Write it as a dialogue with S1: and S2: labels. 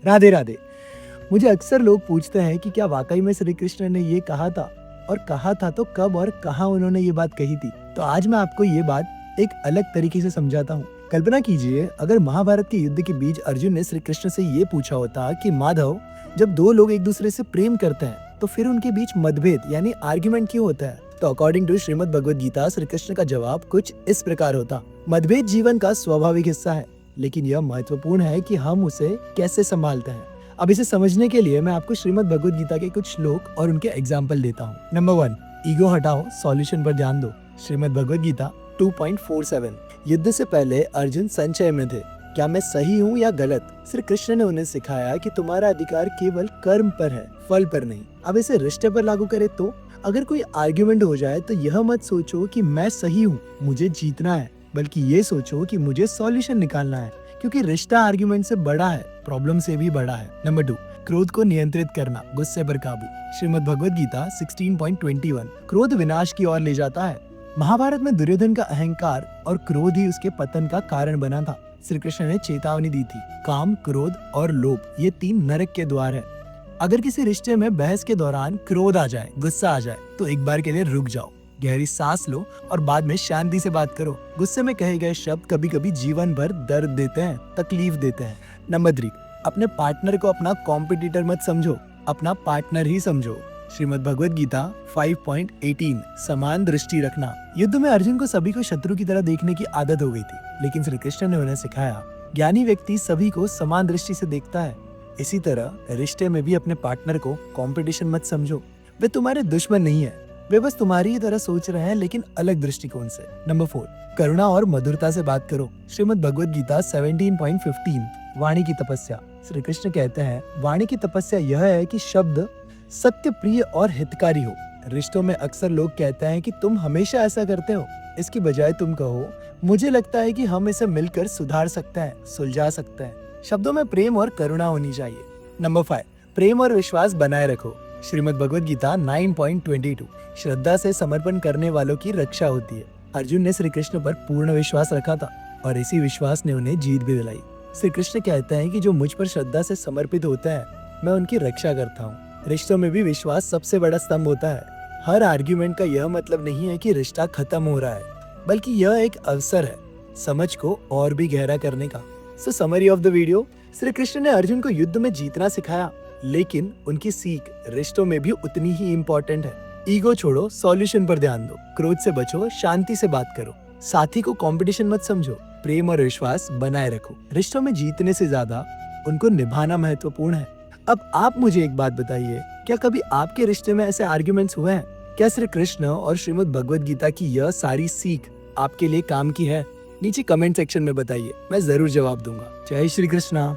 S1: राधे राधे। मुझे अक्सर लोग पूछते हैं कि क्या वाकई में श्री कृष्ण ने ये कहा था, और कहा था तो कब और कहाँ उन्होंने ये बात कही थी। तो आज मैं आपको ये बात एक अलग तरीके से समझाता हूँ। कल्पना कीजिए, अगर महाभारत के युद्ध के बीच अर्जुन ने श्री कृष्ण से ये पूछा होता कि माधव, जब दो लोग एक दूसरे से प्रेम करते हैं तो फिर उनके बीच मतभेद यानी आर्ग्यूमेंट क्यों होता है। तो अकॉर्डिंग टू श्रीमद् भगवद गीता, श्री कृष्ण का जवाब कुछ इस प्रकार होता। मतभेद जीवन का स्वाभाविक हिस्सा है, लेकिन यह महत्वपूर्ण है कि हम उसे कैसे संभालते हैं। अब इसे समझने के लिए मैं आपको श्रीमद् भगवद गीता के कुछ श्लोक और उनके एग्जाम्पल देता हूँ। नंबर 1, ईगो हटाओ, सॉल्यूशन पर ध्यान दो। श्रीमद् भगवद गीता 2.47। युद्ध से पहले अर्जुन संशय में थे, क्या मैं सही हूँ या गलत। श्री कृष्ण ने उन्हें सिखाया कि तुम्हारा अधिकार केवल कर्म पर है, फल पर नहीं। अब इसे रिश्ते पर लागू करें तो अगर कोई आर्ग्यूमेंट हो जाए तो यह मत सोचो कि मैं सही हूँ, मुझे जीतना है, बल्कि ये सोचो कि मुझे सॉल्यूशन निकालना है, क्योंकि रिश्ता आर्ग्यूमेंट से बड़ा है, प्रॉब्लम से भी बड़ा है। नंबर 2, क्रोध को नियंत्रित करना, गुस्से पर काबू। श्रीमद् भगवद गीता 16.21। क्रोध विनाश की ओर ले जाता है। महाभारत में दुर्योधन का अहंकार और क्रोध ही उसके पतन का कारण बना था। श्री कृष्ण ने चेतावनी दी थी, काम, क्रोध और लोभ ये 3 नरक के द्वार है। अगर किसी रिश्ते में बहस के दौरान क्रोध आ जाए, गुस्सा आ जाए, तो एक बार के लिए रुक जाओ, गहरी सांस लो और बाद में शांति से बात करो। गुस्से में कहे गए शब्द कभी कभी जीवन भर दर्द देते हैं, तकलीफ देते हैं। नंबर 3, अपने पार्टनर को अपना कॉम्पिटिटर मत समझो, अपना पार्टनर ही समझो। श्रीमद् भगवद गीता 5.18। समान दृष्टि रखना। युद्ध में अर्जुन को सभी को शत्रु की तरह देखने की आदत हो गई थी, लेकिन श्री कृष्ण ने उन्हें सिखाया, ज्ञानी व्यक्ति सभी को समान दृष्टि से देखता है। इसी तरह रिश्ते में भी अपने पार्टनर को कंपटीशन मत समझो। वे तुम्हारे दुश्मन नहीं है, वे बस तुम्हारी ही तरह सोच रहे हैं, लेकिन अलग दृष्टिकोण से। नंबर 4, करुणा और मधुरता से बात करो। श्रीमद् भगवद गीता 17.15। वाणी की तपस्या। श्री कृष्ण कहते हैं, वाणी की तपस्या यह है कि शब्द सत्य, प्रिय और हितकारी हो। रिश्तों में अक्सर लोग कहते हैं कि तुम हमेशा ऐसा करते हो, इसकी बजाय तुम कहो, मुझे लगता है कि हम इसे मिलकर सुधार सकते हैं, सुलझा सकते हैं। शब्दों में प्रेम और करुणा होनी चाहिए। नंबर 5, प्रेम और विश्वास बनाए रखो। श्रीमद् भगवद गीता 9.22। श्रद्धा से समर्पण करने वालों की रक्षा होती है। अर्जुन ने श्री कृष्ण पर पूर्ण विश्वास रखा था और इसी विश्वास ने उन्हें जीत भी दिलाई। श्री कृष्ण कहते हैं कि जो मुझ पर श्रद्धा से समर्पित होते हैं, मैं उनकी रक्षा करता हूँ। रिश्तों में भी विश्वास सबसे बड़ा स्तंभ होता है। हर आर्ग्यूमेंट का यह मतलब नहीं है कि रिश्ता खत्म हो रहा है, बल्कि यह एक अवसर है समझ को और भी गहरा करने का। सो summary of the video, Shri Krishna ने अर्जुन को युद्ध में जीतना सिखाया, लेकिन उनकी सीख रिश्तों में भी उतनी ही इम्पोर्टेंट है। ईगो छोड़ो, सॉल्यूशन पर ध्यान दो, क्रोध से बचो, शांति से बात करो, साथी को कंपटीशन मत समझो, प्रेम और विश्वास बनाए रखो। रिश्तों में जीतने से ज्यादा उनको निभाना महत्वपूर्ण है। अब आप मुझे एक बात बताइए, क्या कभी आपके रिश्ते में ऐसे आर्ग्यूमेंट्स हुए हैं? क्या श्री कृष्ण और श्रीमद् भगवद गीता की यह सारी सीख आपके लिए काम की है? नीचे कमेंट सेक्शन में बताइए, मैं जरूर जवाब दूंगा। जय श्री कृष्णा।